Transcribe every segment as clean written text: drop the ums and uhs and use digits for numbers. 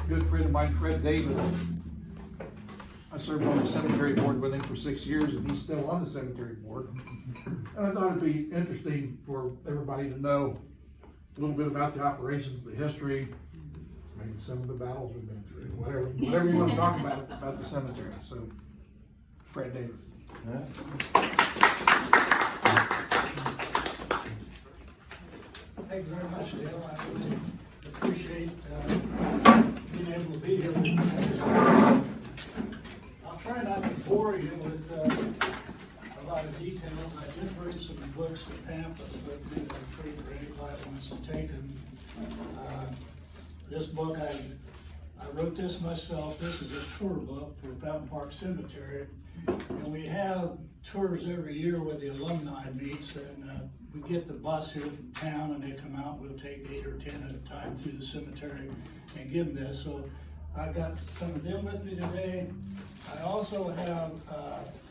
good friend of mine, Fred Davis. I served on the cemetery board with him for 6 years, and he's still on the cemetery board. And I thought it'd be interesting for everybody to know a little bit about the operations, the history, maybe some of the battles we've been through, whatever you want to talk about the cemetery. So, Fred Davis. Thank you very much, Dale. I really appreciate being able to be here with you guys. I'll try not to bore you with a lot of details. I did bring some books and pamphlets with me that are free for anybody that wants to take them. This book, I wrote this myself. This is a tour book for Fountain Park Cemetery. And we have tours every year where the alumni meets, and we get the bus here from town, and they come out. We'll take 8 or 10 at a time through the cemetery and give them this. So I've got some of them with me today. I also have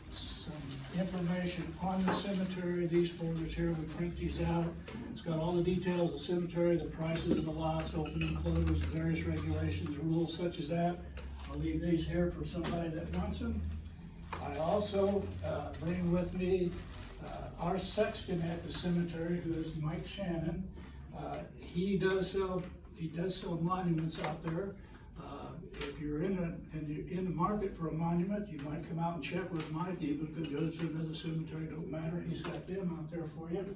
some information on the cemetery. These folders here, we print these out. It's got all the details of the cemetery, the prices of the lots, open and closed, various regulations, rules such as that. I'll leave these here for somebody that wants them. I also bring with me our sexton at the cemetery, who is Mike Shannon. He does sell monuments out there. If you're in the market for a monument, you might come out and check with Mike. Even if it goes to another cemetery, don't matter. He's got them out there for you.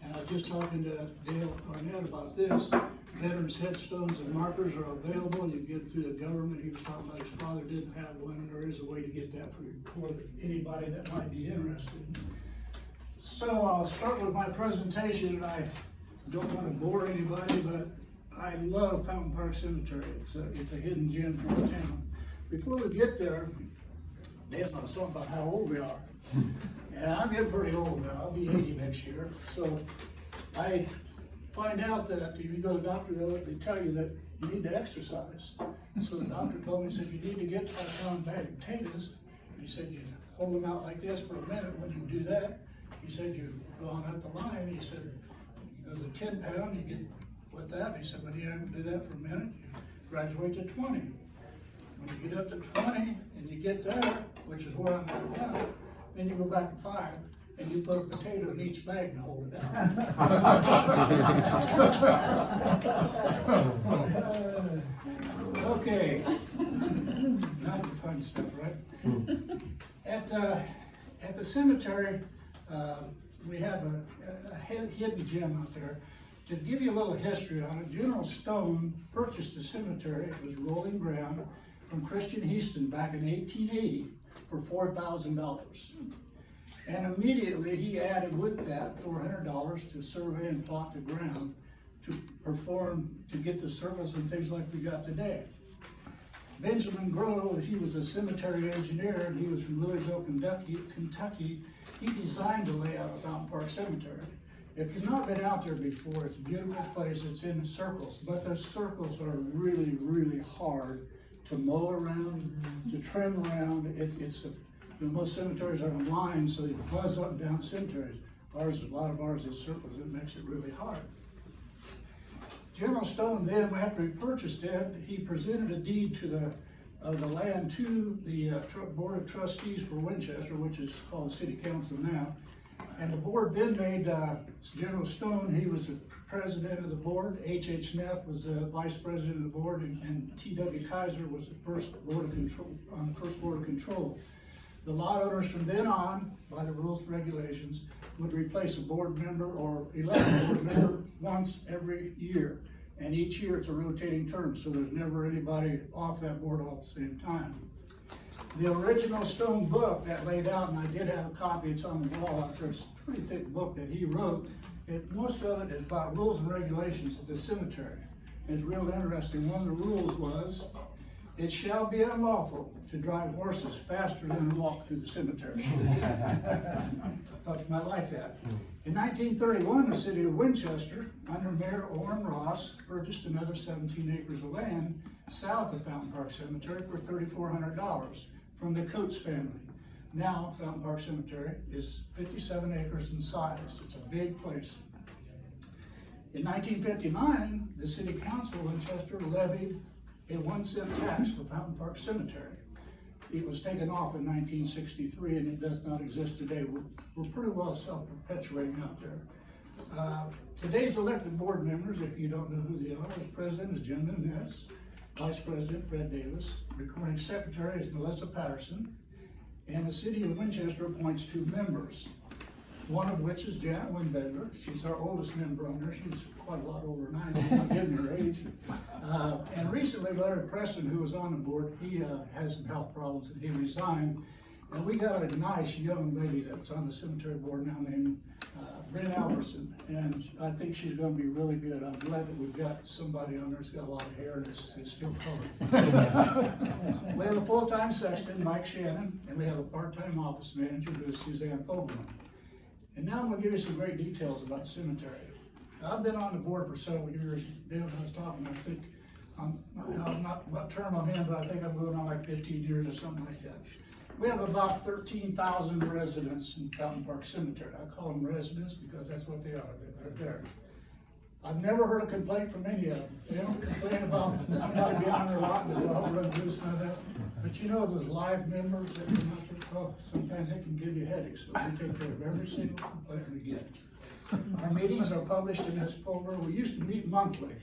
And I was just talking to Dale Arnett about this. Veterans headstones and markers are available. You get through the government. He was talking about his father didn't have one, and there is a way to get that for anybody that might be interested. So I'll start with my presentation, and I don't want to bore anybody, but I love Fountain Park Cemetery. It's a hidden gem in town. Before we get there, Dale was talking about how old we are. And I'm getting pretty old now. I'll be 80 next year. So I find out that if you go to the doctor, they tell you that you need to exercise. So the doctor told me, he said, you need to get 5 pound bag of potatoes. And he said, you hold them out like this for a minute. When you do that, he said, you go on up the line. He said, you go to 10 pound, you get with that. He said, when you do that for a minute, you graduate to 20. When you get up to 20 and you get there, which is where I'm at now, then you go back to 5 and you put a potato in each bag and hold it down. Okay, now the fun stuff, right? At the cemetery, we have a hidden gem out there. To give you a little history on it, General Stone purchased the cemetery. It was rolling ground from Christian Heaston back in 1880 for $4,000. And immediately he added with that $400 to survey and plot the ground to get the service and things like we got today. Benjamin Grove, he was a cemetery engineer, and he was from Louisville, Kentucky. He designed the layout of Fountain Park Cemetery. If you've not been out there before, it's a beautiful place. It's in circles, but the circles are really, really hard to mow around, to trim around. Most cemeteries are in lines, so you buzz up and down cemeteries. A lot of ours is circles. It makes it really hard. General Stone then, after he purchased it, he presented a deed to the land to the Board of Trustees for Winchester, which is called City Council now. And the board then made General Stone, he was the president of the board. H.H. Neff was the vice president of the board, and T.W. Kaiser was the first board of control, on the first board of control. The lot owners from then on, by the rules and regulations, would replace a board member or elect a board member once every year. And each year it's a rotating term, so there's never anybody off that board all at the same time. The original Stone book that laid out, and I did have a copy, it's on the wall out there, it's a pretty thick book that he wrote. Most of it is about rules and regulations of the cemetery. It's real interesting. One of the rules was, it shall be unlawful to drive horses faster than walk through the cemetery. I thought you might like that. In 1931, the city of Winchester, under Mayor Orrin Ross, purchased another 17 acres of land south of Fountain Park Cemetery for $3,400 from the Coates family. Now, Fountain Park Cemetery is 57 acres in size. It's a big place. In 1959, the City Council of Winchester levied a 1-cent tax for Fountain Park Cemetery. It was taken off in 1963 and it does not exist today. We're pretty well self-perpetuating out there. Today's elected board members, if you don't know who they are, the president is Jim Nunes, vice president Fred Davis, recording secretary is Melissa Patterson, and the city of Winchester appoints 2 members, one of which is Janet Windbegler. She's our oldest member on there. She's quite a lot older than I am, I'm not giving her age. And recently Larry Preston, who was on the board, he has some health problems and he resigned. And we got a nice young lady that's on the cemetery board now named Bryn Alberson, and I think she's gonna be really good. I'm glad that we've got somebody on there that's got a lot of hair and it's still colored. We have a full-time sexton, Mike Shannon, and we have a part-time office manager, who is Suzanne Fogelman. And now I'm gonna give you some great details about the cemetery. I've been on the board for several years. Dale was talking, I think, I'm not what term I'm in, but I think I'm going on like 15 years or something like that. We have about 13,000 residents in Fountain Park Cemetery. I call them residents because that's what they are, they're there. I've never heard a complaint from any of them. They don't complain about somebody being on their lot, and they're all run loose and all that. But you know, those live members that come out there, oh, sometimes they can give you headaches, so we take care of every single complaint we get. Our meetings are published in this folder. We used to meet monthly,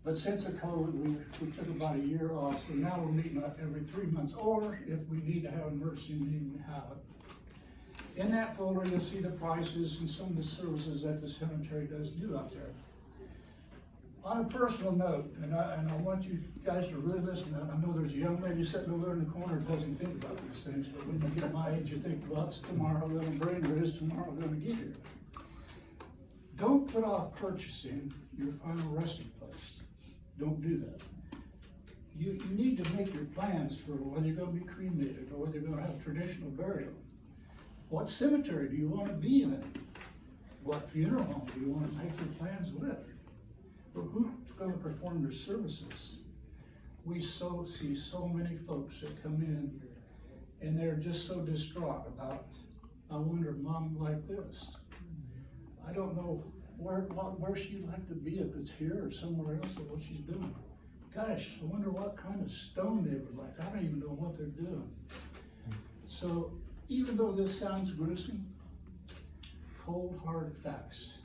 but since the COVID, we took about a year off, so now we're meeting up every 3 months, or if we need to have an emergency meeting, we have it. In that folder, you'll see the prices and some of the services that the cemetery does do out there. On a personal note, and I want you guys to really listen, I know there's a young lady sitting over there in the corner that doesn't think about these things, but when you get my age, you think, well, it's tomorrow, I'm gonna bring her, it's tomorrow, I'm gonna get here. Don't put off purchasing your final resting place. Don't do that. You need to make your plans for whether you're gonna be cremated or whether you're gonna have traditional burial. What cemetery do you want to be in? What funeral home do you want to make your plans with? Or who's going to perform your services? We see so many folks that come in and they're just so distraught about, I wonder if mom like this. I don't know where she'd like to be, if it's here or somewhere else, or what she's doing. Gosh, I wonder what kind of stone they would like. I don't even know what they're doing. So even though this sounds gruesome, cold hard facts,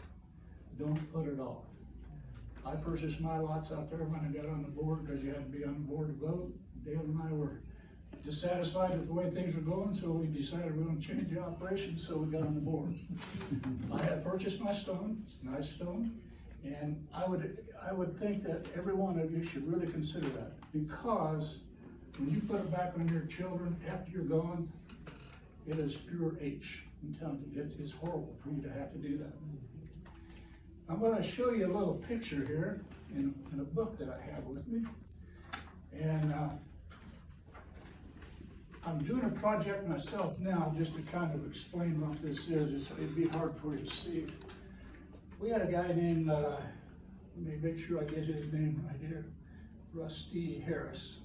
don't put it off. I purchased my lots out there when I got on the board because you had to be on the board to vote. Dale and I were dissatisfied with the way things were going, so we decided we were going to change the operation, so we got on the board. I had purchased my stone, it's a nice stone, and I would think that every one of you should really consider that, because when you put it back on your children after you're gone, it is pure H. I'm telling you, it's horrible for you to have to do that. I'm going to show you a little picture here in a book that I have with me, and I'm doing a project myself now just to kind of explain what this is. It'd be hard for you to see. We had a guy named, let me make sure I get his name right here, Rusty Harris.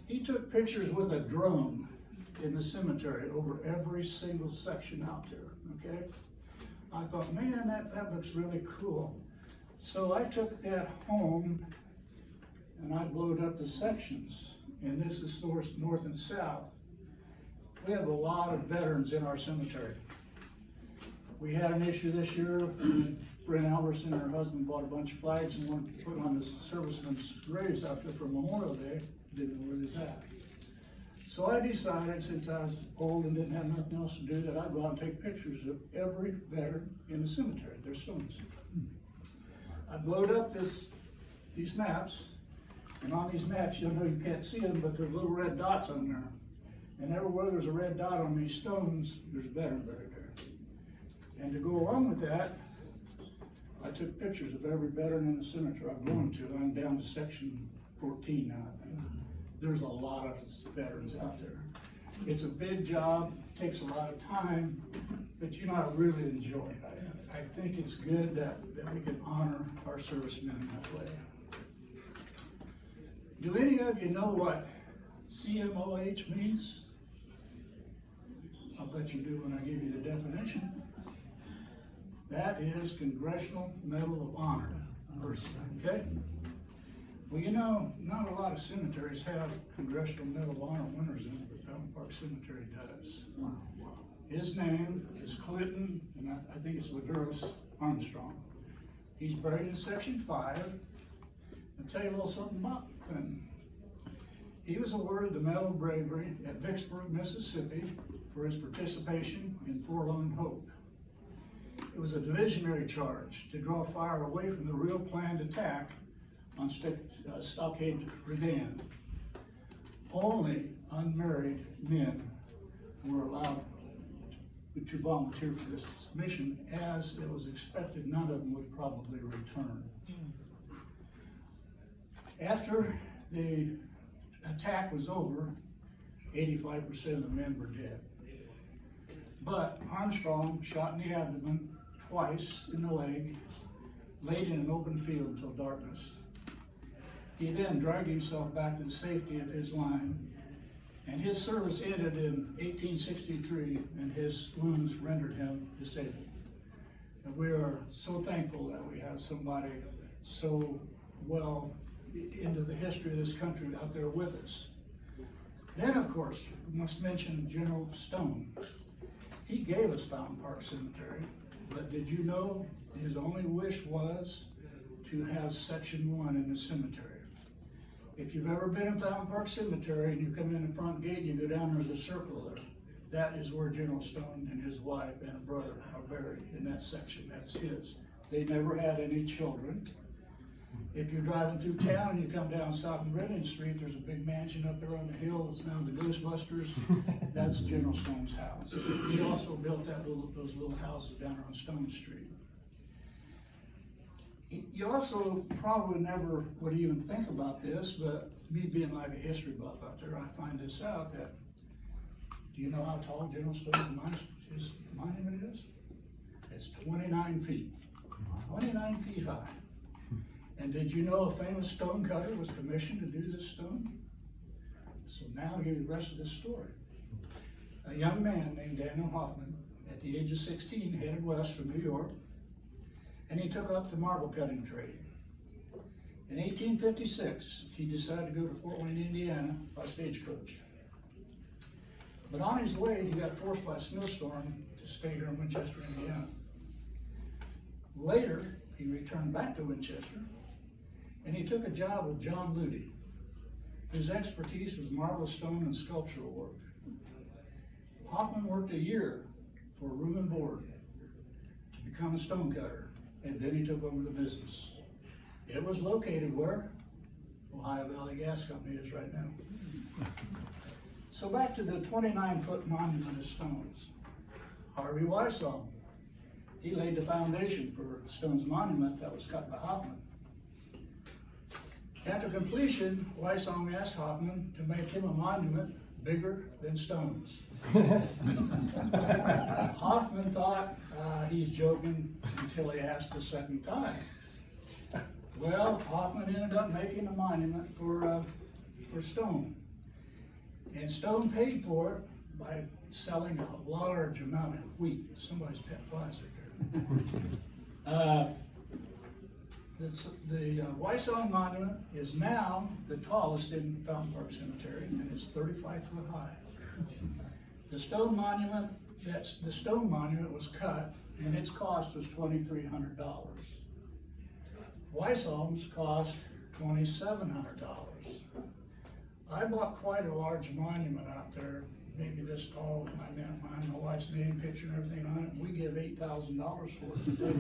He took pictures with a drone in the cemetery over every single section out there, okay? I thought, man, that looks really cool. So I took that home and I blowed up the sections. And this is sourced north and south. We have a lot of veterans in our cemetery. We had an issue this year. Bryn Alberson and her husband bought a bunch of flags and wanted to put on the servicemen's graves out there for Memorial Day. Didn't know where it's at. So I decided, since I was old and didn't have nothing else to do, that I'd go out and take pictures of every veteran in the cemetery, their stones. I blowed up these maps, and on these maps, you'll know you can't see them, but there's little red dots on there. And everywhere there's a red dot on these stones, there's a veteran buried there. And to go along with that, I took pictures of every veteran in the cemetery I'm going to. I'm down to section 14 now, I think. There's a lot of veterans out there. It's a big job, takes a lot of time, but you know, I really enjoy it. I think it's good that we can honor our servicemen in that way. Do any of you know what CMOH means? I'll bet you do when I give you the definition. That is Congressional Medal of Honor person, okay? Well, you know, not a lot of cemeteries have Congressional Medal of Honor winners in it, but Fountain Park Cemetery does. His name is Clinton, and I think it's Ladurus Armstrong. He's buried in Section 5. I'll tell you a little something about Clinton. He was awarded the Medal of Bravery at Vicksburg, Mississippi for his participation in Forlorn Hope. It was a divisionary charge to draw fire away from the real planned attack on Stockade Redan. Only unmarried men were allowed to volunteer for this mission, as it was expected none of them would probably return. After the attack was over, 85% of the men were dead. But Armstrong, shot in the abdomen twice in the leg, laid in an open field until darkness. He then dragged himself back to the safety of his line, and his service ended in 1863, and his wounds rendered him disabled. And we are so thankful that we have somebody so well into the history of this country out there with us. Then, of course, we must mention General Stone. He gave us Fountain Park Cemetery, but did you know his only wish was to have Section 1 in the cemetery? If you've ever been in Fountain Park Cemetery and you come in the front gate and you go down, there's a circle there. That is where General Stone and his wife and a brother are buried, in that section. That's his. They never had any children. If you're driving through town and you come down South Meridian Street, there's a big mansion up there on the hill. It's now the Ghostbusters. That's General Stone's house. He also built those little houses down there on Stone Street. You also probably never would even think about this, but me being like a history buff out there, I find this out that, do you know how tall General Stone's monument is? It's 29 feet. 29 feet high. And did you know a famous stone cutter was commissioned to do this stone? So now I'll give you the rest of this story. A young man named Daniel Hoffman, at the age of 16, headed west from New York, and he took up the marble cutting trade. In 1856, he decided to go to Fort Wayne, Indiana by stagecoach. But on his way, he got forced by a snowstorm to stay here in Winchester, Indiana. Later, he returned back to Winchester, and he took a job with John Luty. His expertise was marble, stone, and sculptural work. Hoffman worked a year for room and board to become a stone cutter, and then he took over the business. It was located where Ohio Valley Gas Company is right now. So back to the 29-foot monument of stones. Harvey Weissong, he laid the foundation for Stone's monument that was cut by Hoffman. After completion, Weissong asked Hoffman to make him a monument bigger than Stone's. Hoffman thought he's joking until he asked the second time. Well, Hoffman ended up making a monument for Stone. And Stone paid for it by selling a large amount of wheat. Somebody's pet flies are here. The Weissong Monument is now the tallest in Fountain Park Cemetery, and it's 35 foot high. The stone monument was cut, and its cost was $2,300. Weissong's cost $2,700. I bought quite a large monument out there, maybe this tall, my wife's name, picture, and everything on it. We give $8,000 for it today.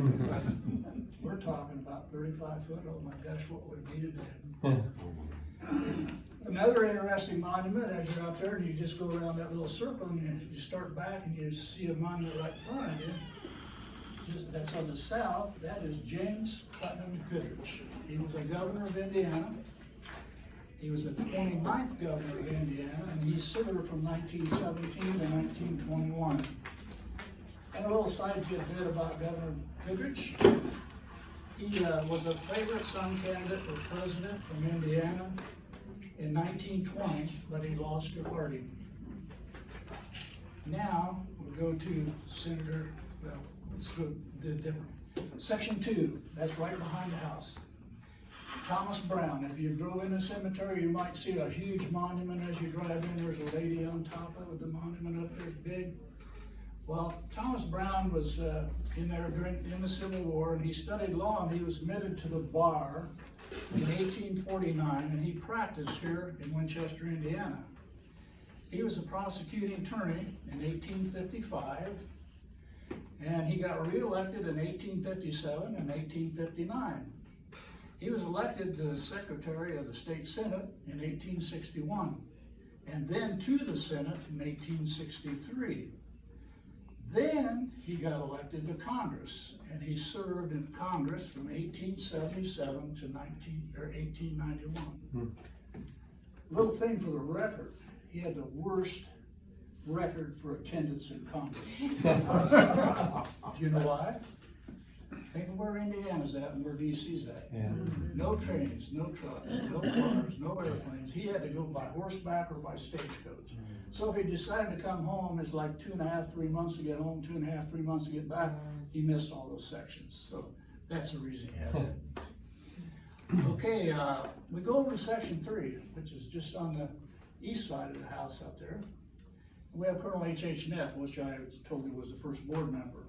We're talking about 35 foot. Oh my gosh, what would it be today? Another interesting monument, as you're out there and you just go around that little circle and you start back and you see a monument right in front of you. That's on the south. That is James Putnam Goodrich. He was a governor of Indiana. He was the 29th governor of Indiana, and he served from 1917 to 1921. And a little side bit about Governor Goodrich. He was a favorite son candidate for president from Indiana in 1920, but he lost to Harding. Now, we'll go to Senator, well, let's go do it different. Section 2, that's right behind the house. Thomas Brown. If you drove in the cemetery, you might see a huge monument as you drive in. There's a lady on top of it, the monument up there, big. Well, Thomas Brown was in there in the Civil War, and he studied law, and he was admitted to the bar in 1849, and he practiced here in Winchester, Indiana. He was a prosecuting attorney in 1855, and he got reelected in 1857 and 1859. He was elected the Secretary of the State Senate in 1861, and then to the Senate in 1863. Then he got elected to Congress, and he served in Congress from 1877 to 1891. Little thing for the record, he had the worst record for attendance in Congress. Do you know why? Think of where Indiana's at and where DC's at. Yeah. No trains, no trucks, no cars, no airplanes. He had to go by horseback or by stagecoach. So if he decided to come home, it's like 2.5, 3 months to get home, 2.5, 3 months to get back. He missed all those sections. So that's the reason he has it. Okay, we go over to section 3, which is just on the east side of the house up there. We have Colonel H.H. Neff, which I told you was the first board member.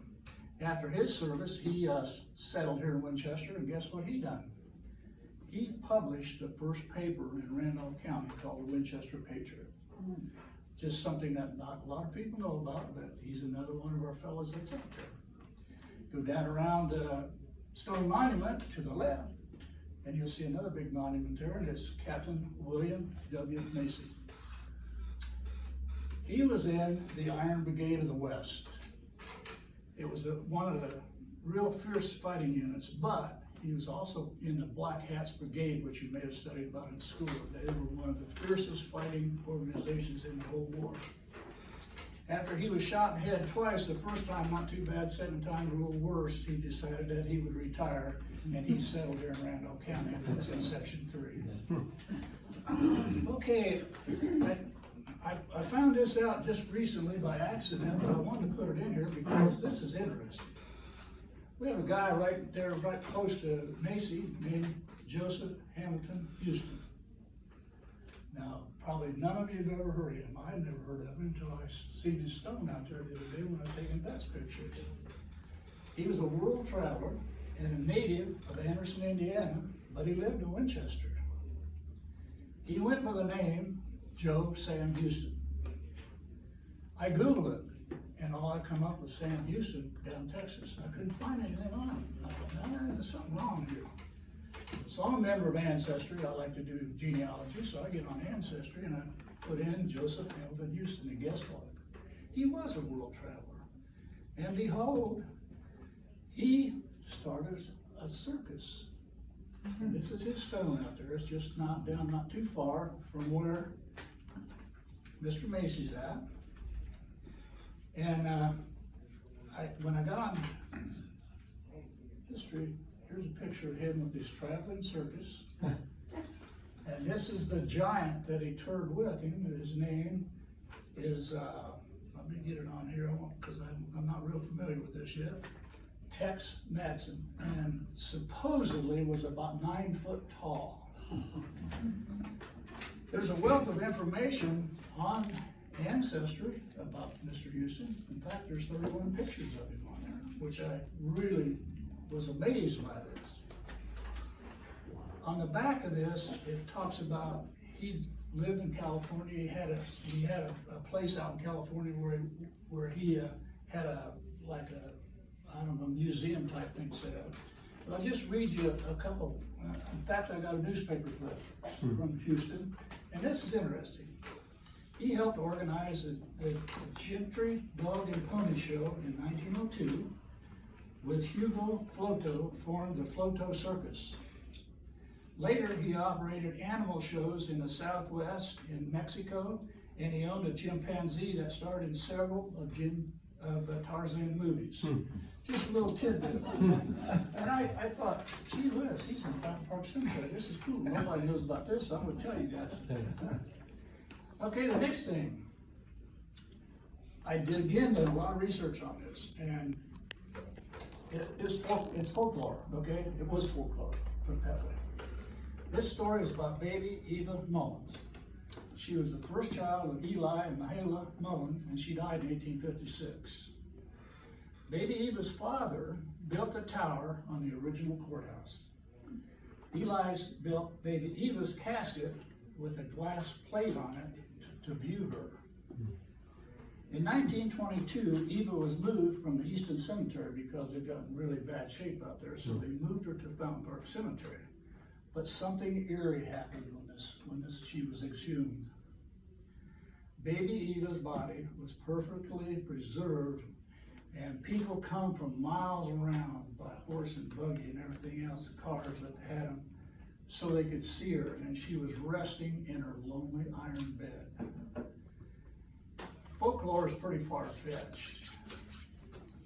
After his service, he settled here in Winchester, and guess what he done? He published the first paper in Randolph County called the Winchester Patriot. Just something that not a lot of people know about, but he's another one of our fellows that's up there. Go down around Stone Monument to the left, and you'll see another big monument there, and it's Captain William W. Macy. He was in the Iron Brigade of the West. It was one of the real fierce fighting units, but he was also in the Black Hats Brigade, which you may have studied about in school. They were one of the fiercest fighting organizations in the whole war. After he was shot in the head twice, the first time not too bad, second time a little worse, he decided that he would retire, and he settled here in Randolph County. That's in section 3. Okay, I found this out just recently by accident, but I wanted to put it in here because this is interesting. We have a guy right there, right close to Macy, named Joseph Hamilton Houston. Now, probably none of you have ever heard of him. I had never heard of him until I seen his stone out there the other day when I was taking best pictures. He was a world traveler and a native of Anderson, Indiana, but he lived in Winchester. He went by the name Joe Sam Houston. I Googled it, and all I come up with Sam Houston down in Texas. I couldn't find anything on him. I thought, there's something wrong here. So I'm a member of Ancestry. I like to do genealogy, so I get on Ancestry and I put in Joseph Hamilton Houston, and guess what? He was a world traveler. And behold, he started a circus. And this is his stone out there. It's just not too far from where Mr. Macy's at. And when I got on history, here's a picture of him with his traveling circus. And this is the giant that he toured with him. His name is, let me get it on here because I'm not real familiar with this yet. Tex Madsen, and supposedly was about 9 foot tall. There's a wealth of information on Ancestry about Mr. Houston. In fact, there's 31 pictures of him on there, which I really was amazed by this. On the back of this, it talks about he lived in California. He had a place out in California where he had a museum type thing set up. But I'll just read you a couple. In fact, I got a newspaper clip from Houston, and this is interesting. He helped organize the Gentry Dog and Pony Show in 1902. With Hugo Floto, formed the Floto Circus. Later, he operated animal shows in the Southwest, in Mexico, and he owned a chimpanzee that starred in several of Tarzan movies. Just a little tidbit. And I thought, gee whiz, he's in Fountain Park Cemetery. This is cool. Nobody knows about this, so I'm going to tell you guys. Okay, the next thing. I did again did a lot of research on this, and it's folklore, okay? It was folklore, put it that way. This story is about baby Eva Mullins. She was the first child of Eli and Mahala Mullins, and she died in 1856. Baby Eva's father built the tower on the original courthouse. Eli's built baby Eva's casket with a glass plate on it to view her. In 1922, Eva was moved from the Easton Cemetery because it got in really bad shape out there, so they moved her to Fountain Park Cemetery. But something eerie happened when she was exhumed. Baby Eva's body was perfectly preserved, and people come from miles around by horse and buggy and everything else, the cars that had them, so they could see her, and she was resting in her lonely iron bed. Folklore is pretty far-fetched.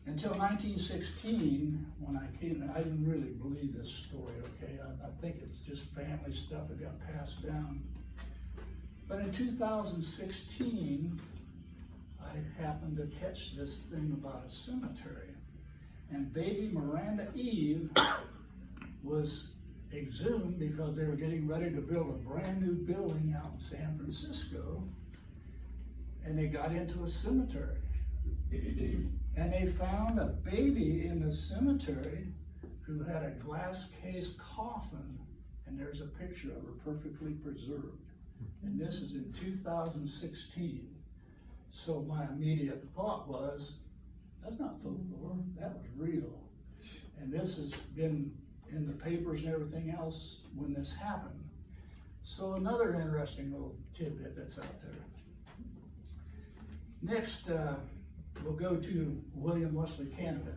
Until 1916, when I came in, I didn't really believe this story, okay? I think it's just family stuff that got passed down. But in 2016, I happened to catch this thing about a cemetery. And baby Miranda Eve was exhumed because they were getting ready to build a brand new building out in San Francisco. And they got into a cemetery. And they found a baby in the cemetery who had a glass case coffin, and there's a picture of her perfectly preserved. And this is in 2016. So my immediate thought was, that's not folklore, that was real. And this has been in the papers and everything else when this happened. So another interesting little tidbit that's out there. Next, we'll go to William Wesley Canada.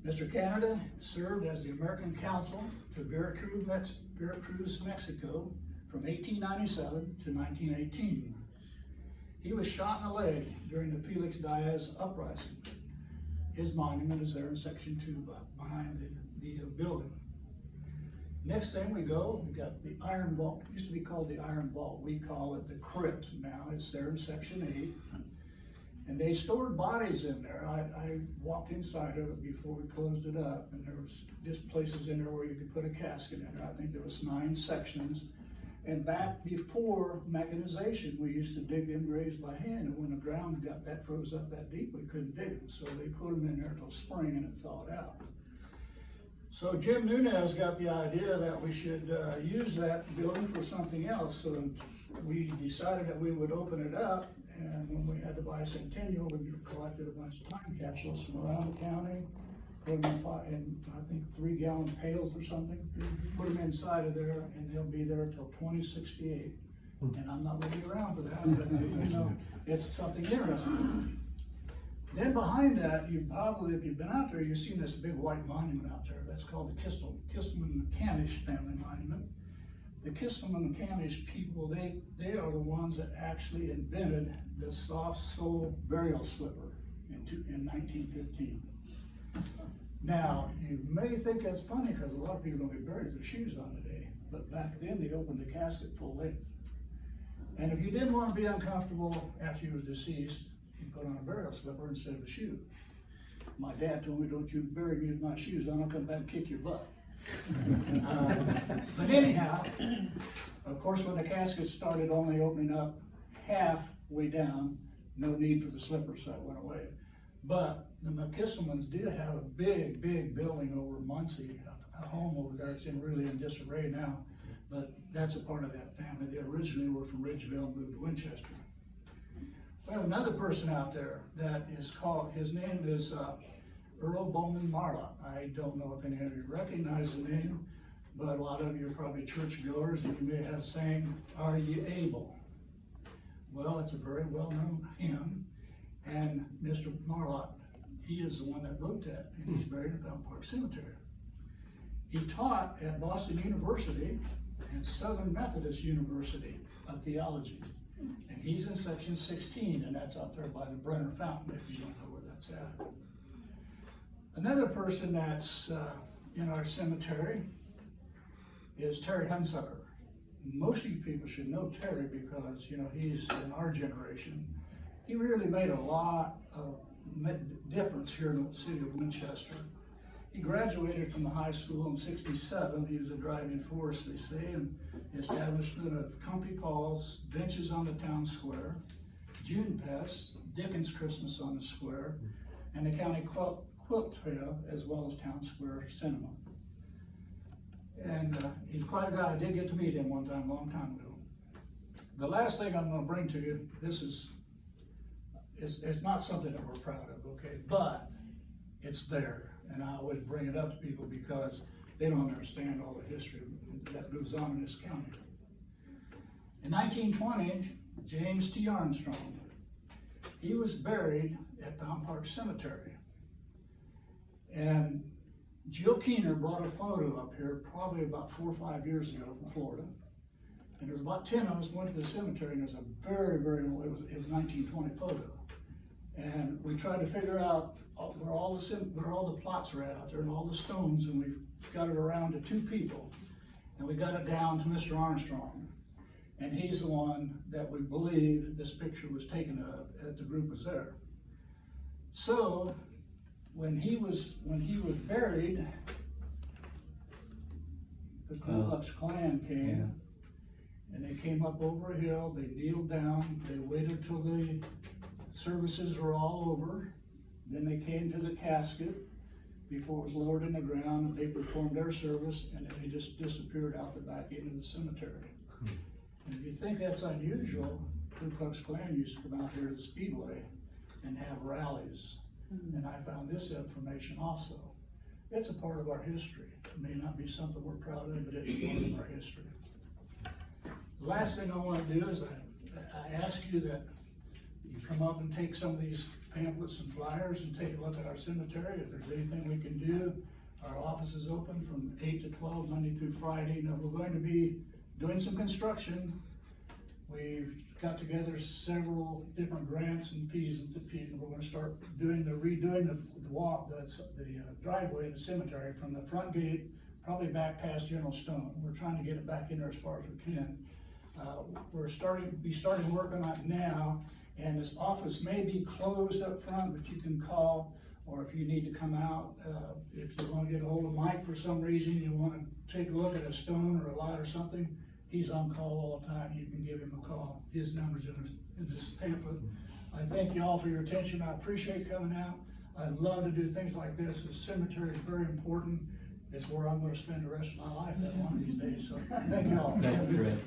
Mr. Canada served as the American Consul to Veracruz, Mexico from 1897 to 1918. He was shot in the leg during the Felix Diaz uprising. His monument is there in section 2 behind the building. Next thing we got the Iron Vault. It used to be called the Iron Vault. We call it the Crypt now. It's there in section 8. And they stored bodies in there. I walked inside of it before we closed it up, and there was just places in there where you could put a casket in there. I think there was 9 sections. And back before mechanization, we used to dig them graves by hand, and when the ground got that froze up that deep, we couldn't dig them. So they put them in there till spring, and it thawed out. So Jim Nunez got the idea that we should use that building for something else. So we decided that we would open it up, and when we had to buy a centennial, we collected a bunch of time capsules from around the county, put them in I think 3-gallon pails or something, put them inside of there, and they'll be there until 2068. And I'm not looking around for that, but you know, it's something interesting. Then behind that, you probably, if you've been out there, you've seen this big white monument out there. That's called the Mckissaman Family Monument. The Mckissaman people, they are the ones that actually invented the soft sole burial slipper in 1915. Now, you may think that's funny because a lot of people don't get buried with their shoes on today, but back then they opened the casket full length. And if you didn't want to be uncomfortable after you were deceased, you put on a burial slipper instead of a shoe. My dad told me, don't you bury me with my shoes on, I'll come back and kick your butt. But anyhow, of course, when the casket started only opening up halfway down, no need for the slippers, so it went away. But the Mckissamans did have a big, big building over Muncie, a home over there. It's really in disarray now, but that's a part of that family. They originally were from Ridgeville and moved to Winchester. We have another person out there that is called, his name is Earl Bowman Marla. I don't know if any of you recognize the name, but a lot of you are probably churchgoers, and you may have saying, "Are ye able?" Well, it's a very well-known hymn, and Mr. Marlott, he is the one that wrote that, and he's buried in Fountain Park Cemetery. He taught at Boston University and Southern Methodist University of Theology, and he's in section 16, and that's out there by the Brenner Fountain, if you don't know where that's at. Another person that's in our cemetery is Terry Hunsucker. Most of you people should know Terry because, you know, he's in our generation. He really made a lot of difference here in the city of Winchester. He graduated from the high school in '67. He was a driving force, they say, in the establishment of Comfy Paul's, benches on the town square, June Fest, Dickens Christmas on the square, and the county quilt trail, as well as town square cinema. And he's quite a guy. I did get to meet him one time, a long time ago. The last thing I'm gonna bring to you, it's not something that we're proud of, okay, but it's there. And I always bring it up to people because they don't understand all the history that goes on in this county. In 1920, James T Armstrong, he was buried at Fountain Park Cemetery. And Jill Keener brought a photo up here probably about 4 or 5 years ago from Florida. And there was about 10 of us went to the cemetery, and there's a very, very old, it was 1920 photo. And we tried to figure out where all the plots are at out there and all the stones, and we got it around to 2 people. And we got it down to Mr. Armstrong. And he's the one that we believe this picture was taken of, as the group was there. So, when he was buried, the Ku Klux Klan came, and they came up over a hill, they kneeled down, they waited till the services were all over, then they came to the casket before it was lowered in the ground, and they performed their service, and then they just disappeared out the back into the cemetery. And if you think that's unusual, Ku Klux Klan used to come out here to the Speedway and have rallies. And I found this information also. It's a part of our history. It may not be something we're proud of, but it's a part of our history. The last thing I want to do is I ask you that you come up and take some of these pamphlets and flyers and take a look at our cemetery. If there's anything we can do, our office is open from 8 to 12, Monday through Friday. Now, we're going to be doing some construction. We've got together several different grants and fees, and we're going to start redoing the walk, the driveway in the cemetery from the front gate, probably back past General Stone. We're trying to get it back in there as far as we can. We're starting work on it now, and this office may be closed up front, but you can call, or if you need to come out, if you want to get a hold of Mike for some reason, you want to take a look at a stone or a lot or something, he's on call all the time. You can give him a call. His number's in this pamphlet. I thank you all for your attention. I appreciate coming out. I love to do things like this. The cemetery is very important. It's where I'm going to spend the rest of my life one of these days. So thank you all. Thank you, Fred.